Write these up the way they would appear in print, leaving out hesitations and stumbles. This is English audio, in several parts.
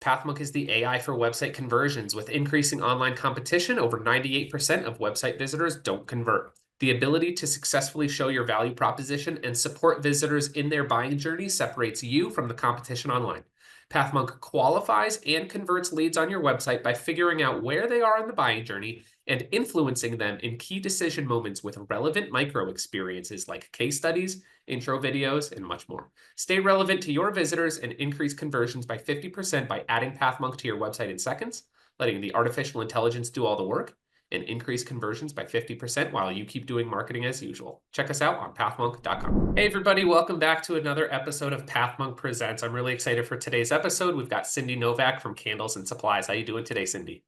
Pathmonk is the AI for website conversions. With increasing online competition, over 98% of website visitors don't convert. The ability to successfully show your value proposition and support visitors in their buying journey separates you from the competition online. Pathmonk qualifies and converts leads on your website by figuring out where they are in the buying journey and influencing them in key decision moments with relevant micro experiences like case studies, intro videos, and much more. Stay relevant to your visitors and increase conversions by 50% by adding Pathmonk to your website in seconds, letting the artificial intelligence do all the work, and increase conversions by 50% while you keep doing marketing as usual. Check us out on pathmonk.com. Hey everybody, welcome back to another episode of Pathmonk Presents. I'm really excited for today's episode. We've got Cindy Novack from Candles and Supplies. How you doing today, Cindy?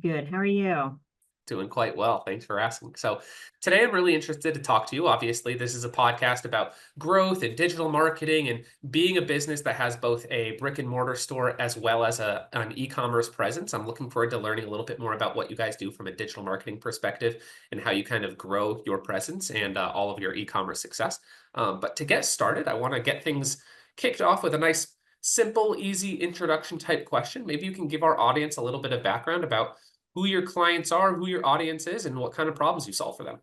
Good. How are you? Doing quite well. Thanks for asking. So today I'm really interested to talk to you. Obviously, this is a podcast about growth and digital marketing and being a business that has both a brick and mortar store as well as an e-commerce presence. I'm looking forward to learning a little bit more about what you guys do from a digital marketing perspective and how you kind of grow your presence and all of your e-commerce success. But to get started, I want to get things kicked off with a nice, simple, easy introduction type question. Maybe you can give our audience a little bit of background about who your clients are, who your audience is, and what kind of problems you solve for them.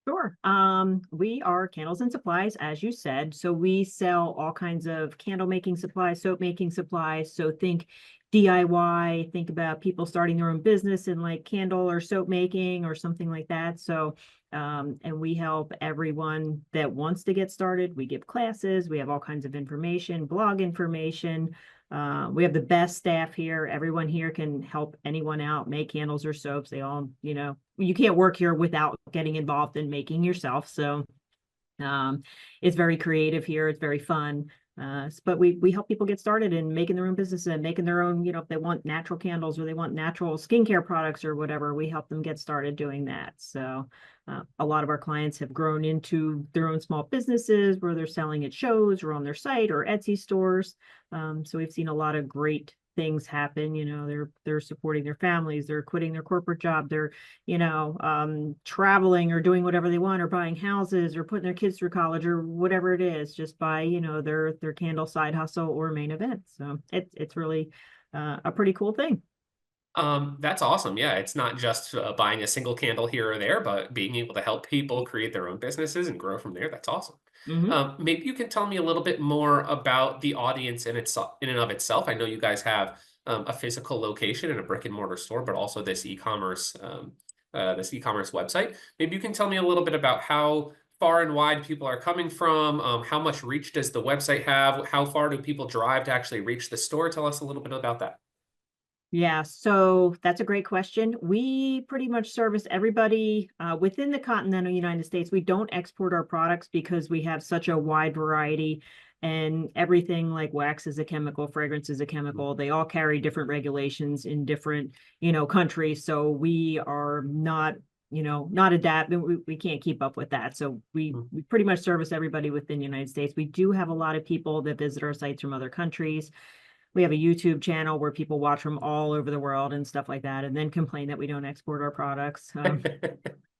Sure. We are Candles and Supplies, as you said. So we sell all kinds of candle making supplies, soap making supplies. So think DIY, think about people starting their own business in like candle or soap making or something like that. So, and we help everyone that wants to get started. We give classes, we have all kinds of information, blog information. We have the best staff here. Everyone here can help anyone out, make candles or soaps. They all, you can't work here without getting involved in making yourself. So it's very creative here. It's very fun. But we help people get started in making their own business and making their own, if they want natural candles or they want natural skincare products or whatever, we help them get started doing that. So a lot of our clients have grown into their own small businesses where they're selling at shows or on their site or Etsy stores. So we've seen a lot of great things happen. They're supporting their families, they're quitting their corporate job, they're traveling or doing whatever they want, or buying houses or putting their kids through college or whatever it is, just by their candle side hustle or main event. So it's really a pretty cool thing. That's awesome. Yeah, it's not just buying a single candle here or there, but being able to help people create their own businesses and grow from there. That's awesome. Mm-hmm. Maybe you can tell me a little bit more about the audience in and of itself. I know you guys have a physical location and a brick and mortar store, but also this e-commerce website. Maybe you can tell me a little bit about how far and wide people are coming from. How much reach does the website have? How far do people drive to actually reach the store? Tell us a little bit about that. Yeah, so that's a great question. We pretty much service everybody within the continental United States. We don't export our products because we have such a wide variety, and everything like wax is a chemical, fragrance is a chemical. They all carry different regulations in different, countries. So we are not adapting. We can't keep up with that. So we pretty much service everybody within the United States. We do have a lot of people that visit our sites from other countries. We have a YouTube channel where people watch from all over the world and stuff like that, and then complain that we don't export our products.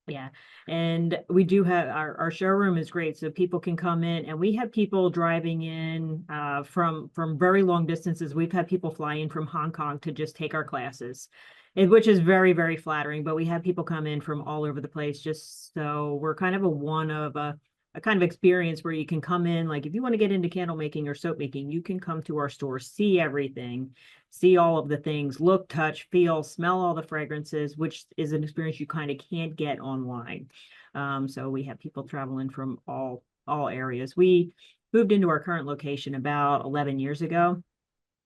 Yeah. And we do have our showroom is great. So people can come in, and we have people driving in from very long distances. We've had people fly in from Hong Kong to just take our classes, which is very, very flattering. But we have people come in from all over the place, just so we're kind of a kind of experience where you can come in, like if you want to get into candle making or soap making, you can come to our store, see everything, see all of the things, look, touch, feel, smell all the fragrances, which is an experience you kind of can't get online. So we have people traveling from all areas. We moved into our current location about 11 years ago,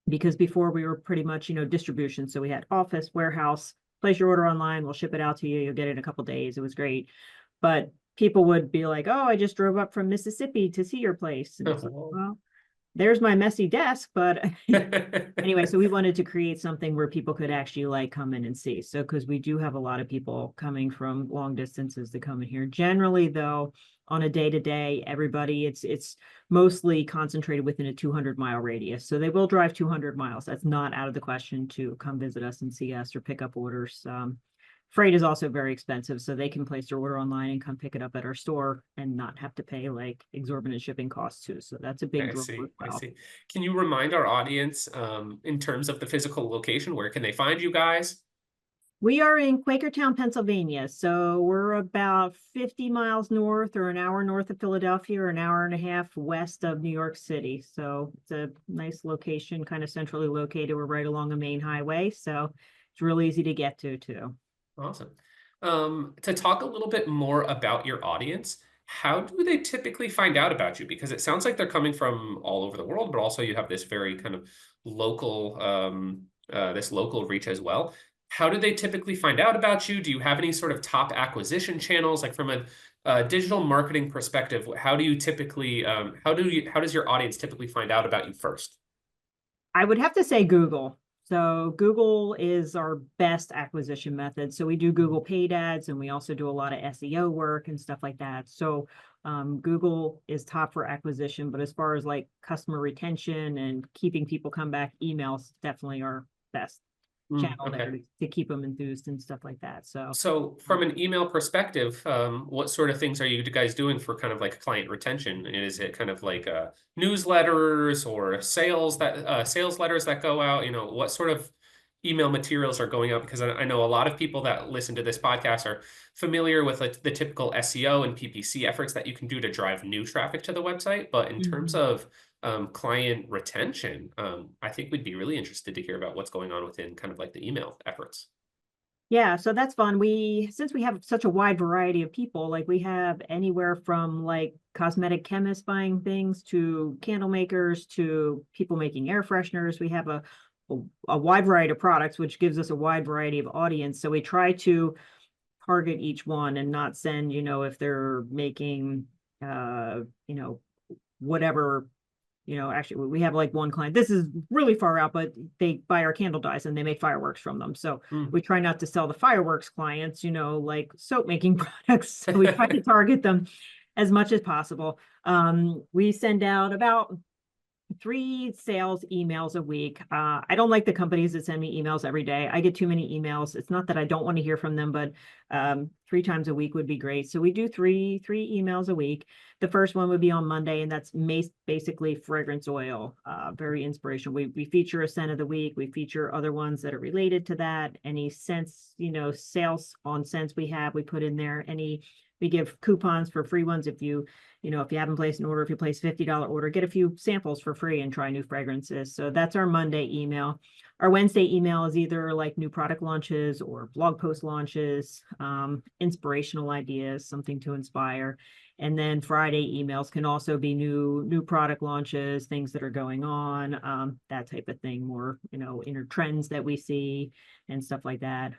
because before we were pretty much, distribution. So we had office, warehouse, place your order online, we'll ship it out to you, you'll get it in a couple of days. It was great. But people would be like, oh, I just drove up from Mississippi to see your place. And it's like, well, there's my messy desk. But anyway, so we wanted to create something where people could actually like come in and see. So, because we do have a lot of people coming from long distances to come in here. Generally, though, on a day-to-day, everybody, it's mostly concentrated within a 200-mile radius. So they will drive 200 miles. That's not out of the question to come visit us and see us or pick up orders. Freight is also very expensive, so they can place their order online and come pick it up at our store and not have to pay like exorbitant shipping costs too. So that's a big I draw as see. I well. see. Can you remind our audience, in terms of the physical location, where can they find you guys? We are in Quakertown, Pennsylvania. So we're about 50 miles north or an hour north of Philadelphia or an hour and a half west of New York City. So it's a nice location, kind of centrally located. We're right along a main highway. So it's real easy to get to too. Awesome. To talk a little bit more about your audience, how do they typically find out about you? Because it sounds like they're coming from all over the world, but also you have this very kind of local, this local reach as well. How do they typically find out about you? Do you have any sort of top acquisition channels, like from a digital marketing perspective? How do you typically, how does your audience typically find out about you first? I would have to say Google. So Google is our best acquisition method. So we do Google paid ads and we also do a lot of SEO work and stuff like that. So Google is top for acquisition, but as far as like customer retention and keeping people come back, emails definitely are best channel there Okay. to keep them enthused and stuff like that. So So from an email perspective, what sort of things are you guys doing for kind of like client retention? Is it kind of like newsletters or sales letters that go out? You know, what sort of email materials are going out? Because I know a lot of people that listen to this podcast are familiar with like, the typical SEO and PPC efforts that you can do to drive new traffic to the website. But in terms Mhm. of client retention, I think we'd be really interested to hear about what's going on within kind of like the email efforts. Yeah, so that's fun. Since we have such a wide variety of people, like we have anywhere from like cosmetic chemists buying things to candle makers to people making air fresheners. We have a wide variety of products, which gives us a wide variety of audience. So we try to target each one and not send, if they're making, uh, you know, whatever actually we have like one client. This is really far out, but they buy our candle dyes and they make fireworks from them. So Hmm. we try not to sell the fireworks clients, like soap making products. So we try to target them as much as possible. We send out about 3 sales emails a week. I don't like the companies that send me emails every day. I get too many emails. It's not that I don't want to hear from them, but 3 times a week would be great. So we do three emails a week. The first one would be on Monday, and that's basically fragrance oil. Very inspirational. We feature a scent of the week. We feature other ones that are related to that. Any scents, sales on scents we have, we put in there. We give coupons for free ones if you haven't placed an order, if you place $50 order, get a few samples for free and try new fragrances. So that's our Monday email. Our Wednesday email is either like new product launches or blog post launches, inspirational ideas, something to inspire. And then Friday emails can also be new product launches, things that are going on, that type of thing, more, inner trends that we see and stuff like that.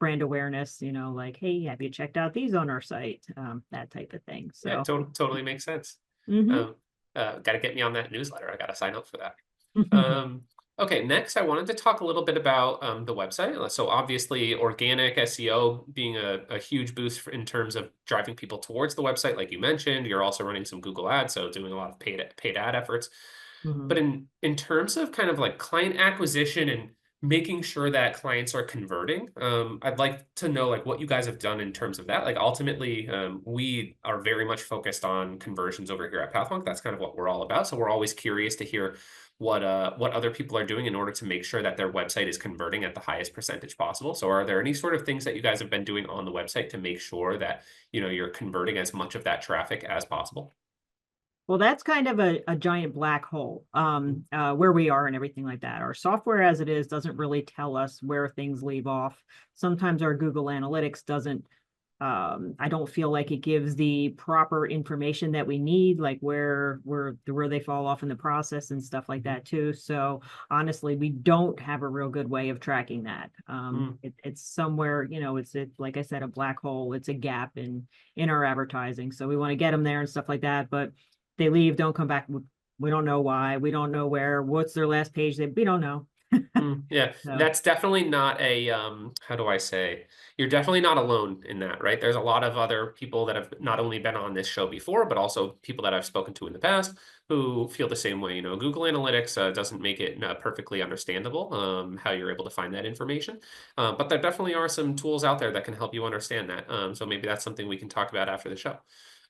Brand awareness, like, hey, have you checked out these on our site? That type of thing. Yeah, So, totally makes sense. mhm. Um, got to get me on that newsletter. I got to sign up for that. Okay, next, I wanted to talk a little bit about the website. So, obviously, organic SEO being a huge boost in terms of driving people towards the website, like you mentioned. You're also running some Google ads, so doing a lot of paid ad efforts. But Mhm. in terms of kind of like client acquisition and making sure that clients are converting, I'd like to know like what you guys have done in terms of that. Like ultimately, we are very much focused on conversions over here at Pathwalk. That's kind of what we're all about. So we're always curious to hear what other people are doing in order to make sure that their website is converting at the highest percentage possible. So are there any sort of things that you guys have been doing on the website to make sure that you're converting as much of that traffic as possible? Well, that's kind of a giant black hole, where we are and everything like that. Our software as it is doesn't really tell us where things leave off. Sometimes our Google Analytics doesn't, I don't feel like it gives the proper information that we need, like where they fall off in the process and stuff like that too. So honestly, we don't have a real good way of tracking that. Mm. It's somewhere, it's like I said, a black hole. It's a gap in our advertising. So we want to get them there and stuff like that, but they leave, don't come back. We don't know why. We don't know where. What's their last page? We don't know. Yeah, So that's definitely not a how do I say? You're definitely not alone in that, right? There's a lot of other people that have not only been on this show before, but also people that I've spoken to in the past who feel the same way. You know, Google Analytics doesn't make it perfectly understandable how you're able to find that information. But there definitely are some tools out there that can help you understand that. So maybe that's something we can talk about after the show.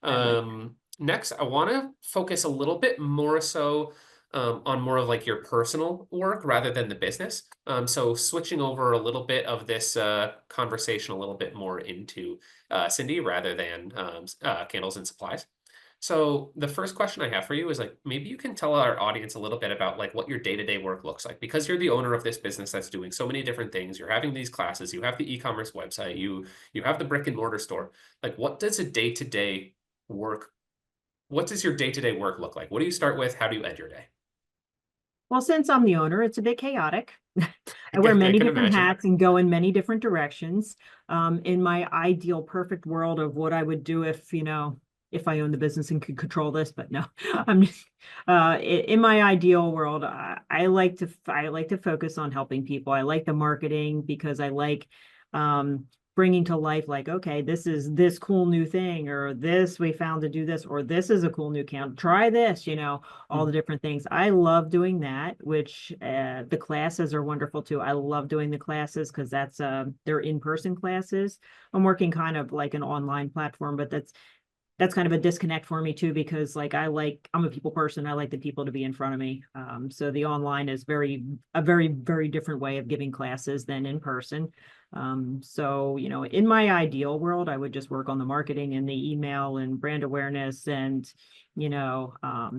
I'd like. Next, I want to focus a little bit more so on more of like your personal work rather than the business. So switching over a little bit of this conversation a little bit more into Cindy rather than candles and supplies. So the first question I have for you is like maybe you can tell our audience a little bit about like what your day-to-day work looks like because you're the owner of this business that's doing so many different things. You're having these classes, you have the e-commerce website, you have the brick and mortar store. Like what does a day-to-day work what does your day-to-day work look like? What do you start with? How do you end your day? Well, since I'm the owner, it's a bit chaotic. I wear I many can different imagine. hats and go in many different directions. In my ideal perfect world of what I would do if, if I owned the business and could control this, but no, I'm just in my ideal world, I like to focus on helping people. I like the marketing because I like bringing to life like, okay, this is this cool new thing, or this we found to do this, or this is a cool new count. Try this, all the Mm, different things. I love doing that, which the classes are wonderful too. I love doing the classes because they're in-person classes. I'm working kind of like an online platform, but that's kind of a disconnect for me too, because like I'm a people person. I like the people to be in front of me. So the online is a very, very different way of giving classes than in person. So, in my ideal world, I would just work on the marketing and the email and brand awareness and,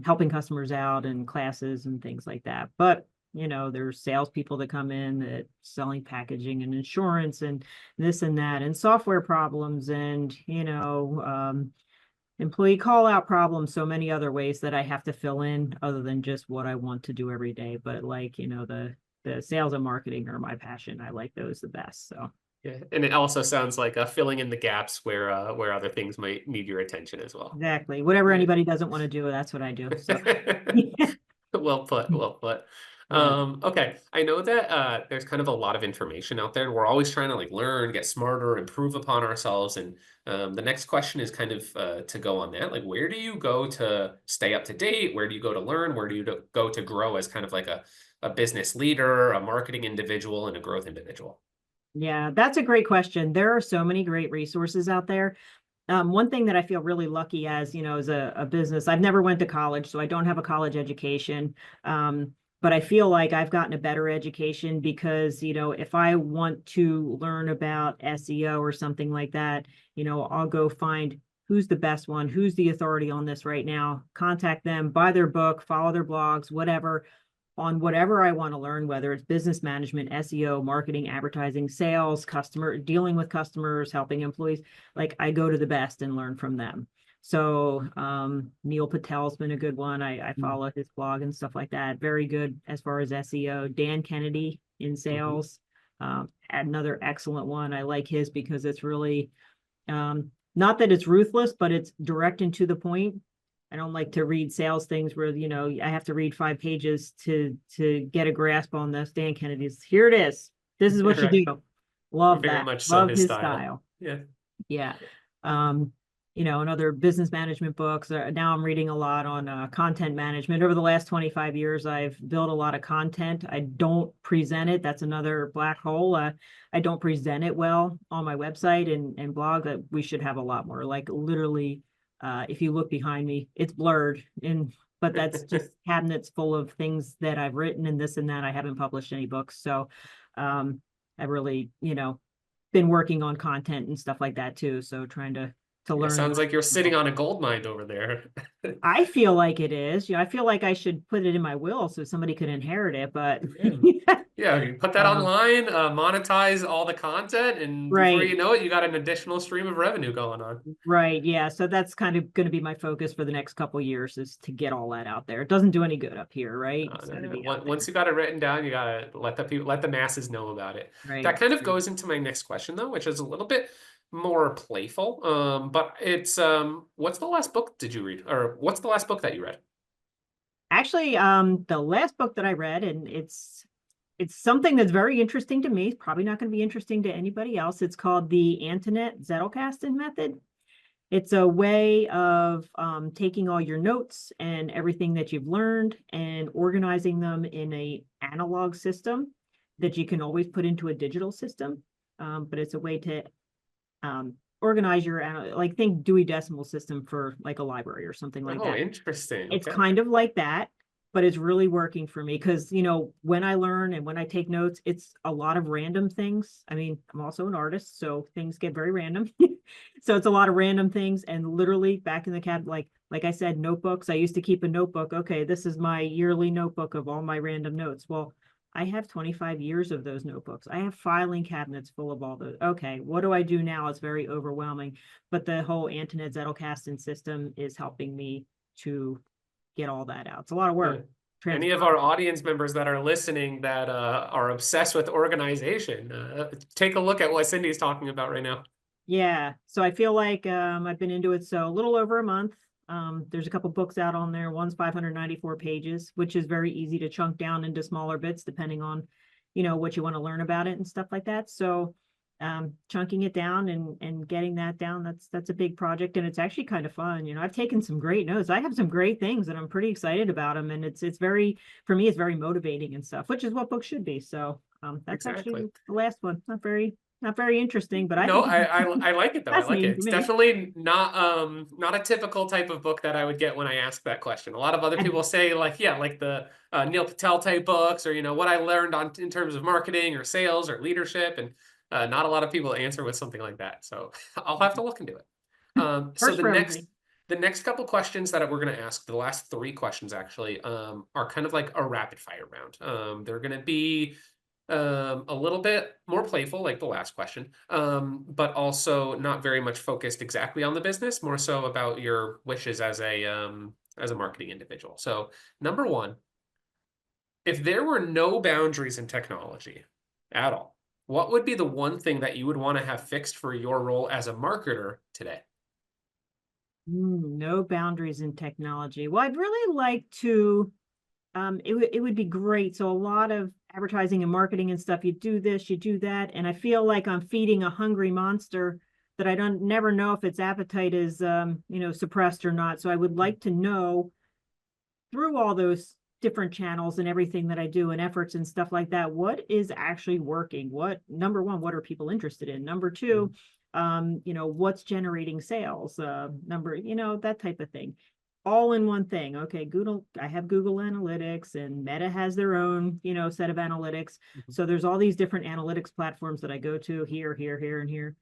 helping customers out and classes and things like that. But there's salespeople that come in that selling packaging and insurance and this and that and software problems and, employee call out problems, so many other ways that I have to fill in other than just what I want to do every day. But like, the sales and marketing are my passion. I like those the best. So yeah, and it also sounds like filling in the gaps where other things might need your attention as well. exactly. Whatever Yeah. anybody doesn't want to do, that's what I do. So yeah. Well put, well put. Yeah. Okay, I know that there's kind of a lot of information out there. We're always trying to like learn, get smarter, improve upon ourselves. And the next question is kind of to go on that. Like, where do you go to stay up to date? Where do you go to learn? Where do you go to grow as kind of like a business leader, a marketing individual, and a growth individual? Yeah, that's a great question. There are so many great resources out there. One thing that I feel really lucky as a business, I've never went to college, so I don't have a college education. But I feel like I've gotten a better education because, if I want to learn about SEO or something like that, I'll go find who's the best one, who's the authority on this right now, contact them, buy their book, follow their blogs, whatever on whatever I want to learn, whether it's business management, SEO, marketing, advertising, sales, customer, dealing with customers, helping employees. Like I go to the best and learn from them. So Neil Patel's been a good one. I follow his blog and stuff like that. Very good as far as SEO. Dan Kennedy in Mm-hmm. sales, another excellent one. I like his because it's really not that it's ruthless, but it's direct and to the point. I don't like to read sales things where, I have to read 5 pages to get a grasp on this. Dan Kennedy's here it is. This is what you Right. do. Love Very that. much so Love his his style. style. Yeah. Yeah. Um, and other business management books. Now I'm reading a lot on content management. Over the last 25 years, I've built a lot of content. I don't present it. That's another black hole. I don't present it well on my website and blog. We should have a lot more. Like literally, if you look behind me, it's blurred. But that's just cabinets full of things that I've written and this and that. I haven't published any books. So I really, been working on content and stuff like that too. So trying to It learn sounds like you're sitting more. on a gold mine over there. I feel like it is. I feel like I should put it in my will so somebody could inherit it. But Yeah. Yeah, you put that um, online, monetize all the content, and before right, you know it, you got an additional stream of revenue going on. right, yeah. So that's kind of going to be my focus for the next couple of years is to get all that out there. It doesn't do any good up here, right? It's got to be out Once there, you got it written down, you gotta let the people, let the masses know about it. right? That kind of goes into my next question though, which is a little bit more playful. But it's what's the last book did you read, or what's the last book that you read? Actually, the last book that I read, and It's something that's very interesting to me. It's probably not going to be interesting to anybody else. It's called the Antoinette Zettelkasten method. It's a way of taking all your notes and everything that you've learned and organizing them in a analog system that you can always put into a digital system. But it's a way to organize your, like, think Dewey Decimal System for like a library or something like Oh, that. interesting. It's Okay. kind of like that, but it's really working for me because, when I learn and when I take notes, it's a lot of random things. I mean, I'm also an artist, so things get very random. So it's a lot of random things, and literally back in the cab, like I said, notebooks. I used to keep a notebook. Okay, this is my yearly notebook of all my random notes. Well, I have 25 years of those notebooks. I have filing cabinets full of all those. Okay, what do I do now? It's very overwhelming. But the whole Antoinette Zettelkasten system is helping me to get all that out. It's a lot of Uh, work. Any of our audience members that are listening that are obsessed with organization, take a look at what Cindy's talking about right now. Yeah. So I feel like I've been into it so a little over a month. There's a couple books out on there. One's 594 pages, which is very easy to chunk down into smaller bits depending on, what you want to learn about it and stuff like that. So chunking it down and getting that down, that's a big project, and it's actually kind of fun. I've taken some great notes. I have some great things and I'm pretty excited about them, and it's very, for me, it's very motivating and stuff, which is what books should be. So that's Exactly. actually the last one. Not very interesting, but I No, think it's I like it though. I like fascinating it. to It's me. definitely not a typical type of book that I would get when I ask that question. A lot of other people say like, yeah, like the Neil Patel type books, or what I learned on in terms of marketing or sales or leadership, and not a lot of people answer with something like that. So I'll have to look into it. So First the for next everybody. the next couple questions that we're going to ask, the last three questions actually, are kind of like a rapid fire round. They're going to be a little bit more playful, like the last question, but also not very much focused exactly on the business, more so about your wishes as a marketing individual. So, number one, if there were no boundaries in technology at all, what would be the one thing that you would want to have fixed for your role as a marketer today? No boundaries in technology. Well, I'd really like to, it would be great. So a lot of advertising and marketing and stuff, you do this, you do that. And I feel like I'm feeding a hungry monster that I don't never know if its appetite is, suppressed or not. So I would like to know through all those different channels and everything that I do and efforts and stuff like that, what is actually working? What, number one, what are people interested in? Number two, what's generating sales? That type of thing. All in one thing. Okay, I have Google Analytics, and Meta has their own, set of analytics. Mhm. So there's all these different analytics platforms that I go to here, and here.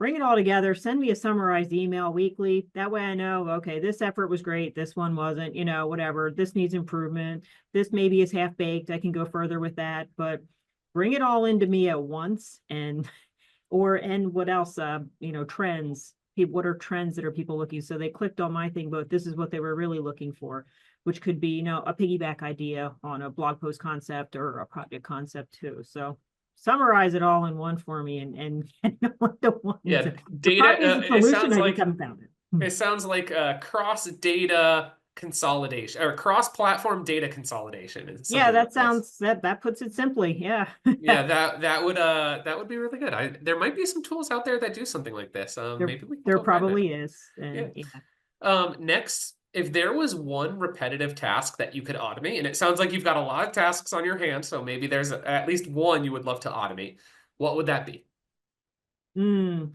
Bring it all together, send me a summarized email weekly. That way I know, okay, this effort was great, this one wasn't, whatever, this needs improvement, this maybe is half baked, I can go further with that, but bring it all into me at once. And what else, trends, what are trends that are people looking? So they clicked on my thing, but this is what they were really looking for, which could be, a piggyback idea on a blog post concept or a project concept too. So summarize it all in one for me, and what the ones. Yeah, There data. probably is a It solution. sounds I just like haven't found it. It sounds like cross data consolidation or cross platform data consolidation is Yeah, something like that this. sounds that puts it simply. Yeah. Yeah, that would be really good. There might be some tools out there that do something like this. there Maybe we can there go find that. probably is. Yeah. And yeah. Next, if there was one repetitive task that you could automate, and it sounds like you've got a lot of tasks on your hands, so maybe there's at least one you would love to automate. What would that be? Mm,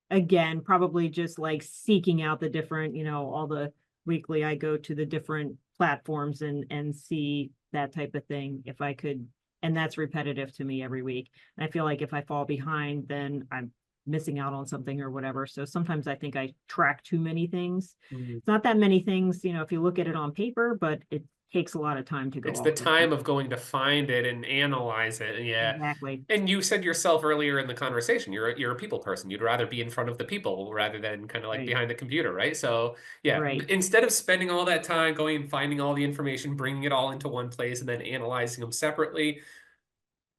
again, probably just like seeking out the different, all the weekly I go to the different platforms and see that type of thing if I could. And that's repetitive to me every week. And I feel like if I fall behind, then I'm missing out on something or whatever. So sometimes I think I track too many things. Mhm. It's not that many things, if you look at it on paper, but it takes a lot of time to go It's the all over them. time of going to find it and analyze it. Yeah. Exactly. And you said yourself earlier in the conversation, you're a people person. You'd rather be in front of the people rather than kind of like Right. behind the computer, right? So yeah, Right. instead of spending all that time going and finding all the information, bringing it all into one place and then analyzing them separately,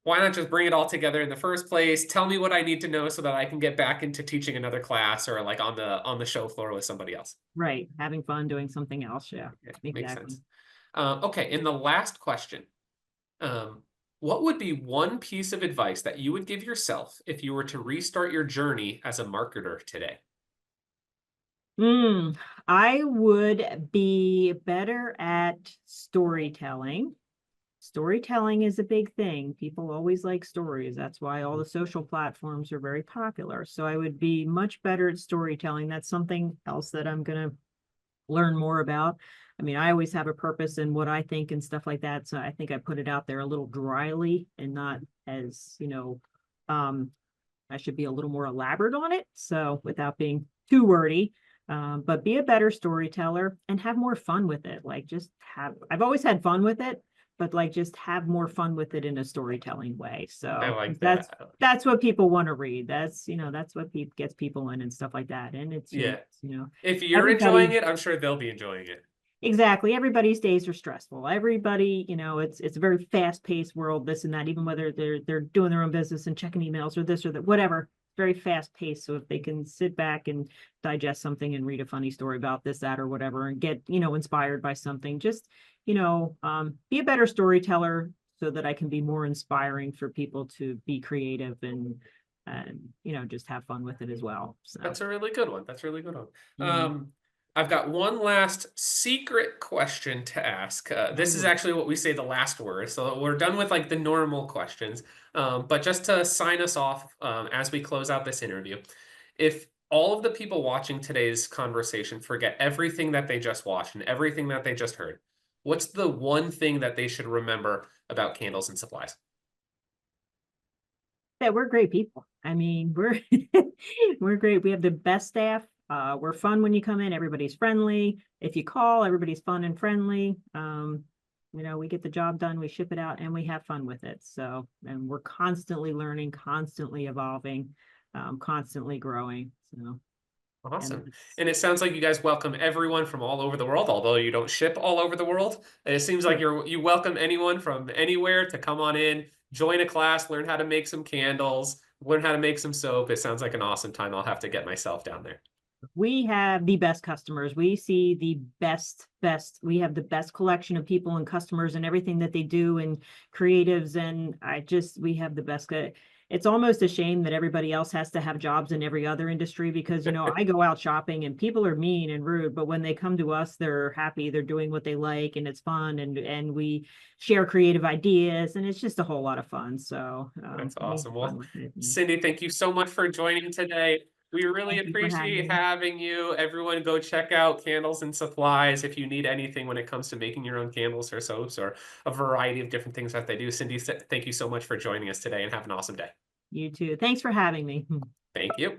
why not just bring it all together in the first place? Tell me what I need to know so that I can get back into teaching another class or like on the show floor with somebody else. Right. Having fun doing something else. Yeah, Yeah, makes exactly. sense. Okay, in the last question, um, what would be one piece of advice that you would give yourself if you were to restart your journey as a marketer today? Mm, I would be better at storytelling. Storytelling is a big thing. People always like stories. That's why all the social platforms are very popular. So I would be much better at storytelling. That's something else that I'm going to learn more about. I mean, I always have a purpose in what I think and stuff like that. So I think I put it out there a little dryly and not as, um, I should be a little more elaborate on it. So without being too wordy, but be a better storyteller and have more fun with it. Like just have, I've always had fun with it, but like just have more fun with it in a storytelling way. I So like that's that. that's what people want to read. That's what gets people in and stuff like that. And it's Yeah. If you're enjoying everybody. it, I'm sure they'll be enjoying it. Exactly. Everybody's days are stressful. Everybody, it's a very fast-paced world, this and that, even whether they're doing their own business and checking emails or this or that, whatever. Very fast-paced. So if they can sit back and digest something and read a funny story about this, that, or whatever, and get, inspired by something, just, be a better storyteller so that I can be more inspiring for people to be creative and just have fun with it as well. So That's a really good one. That's a really good one. yeah. I've got one last secret question to ask. This is Oh, actually what we say the last word. So we're done with like the normal questions. But just to sign us off as we close out this interview, if all of the people watching today's conversation forget everything that they just watched and everything that they just heard, what's the one thing that they should remember about candles and supplies? yeah, we're great people. I mean, we're we're great. We have the best staff. We're fun when you come in. Everybody's friendly. If you call, everybody's fun and friendly. We get the job done, we ship it out, and we have fun with it. So, and we're constantly learning, constantly evolving, constantly growing. So, and Awesome. that's And it sounds like you guys welcome everyone from all over the world, although you don't ship all over the world. It seems like true. you welcome anyone from anywhere to come on in, join a class, learn how to make some candles, learn how to make some soap. It sounds like an awesome time. I'll have to get myself down there. We have the best customers. We see the best. We have the best collection of people and customers and everything that they do and creatives. And we have the best. It's almost a shame that everybody else has to have jobs in every other industry because, I go out shopping and people are mean and rude, but when they come to us, they're happy, they're doing what they like and it's fun and we share creative ideas and it's just a whole lot of fun. So, That's we have awesome. fun Well, with it. And Cindy, thank you so much for joining today. We really thank you for having appreciate me. having you. Everyone, go check out Candles and Supplies if you need anything when it comes to making your own candles or soaps or a variety of different things that they do. Cindy, thank you so much for joining us today and have an awesome day. You too. Thanks for having me. Thank you.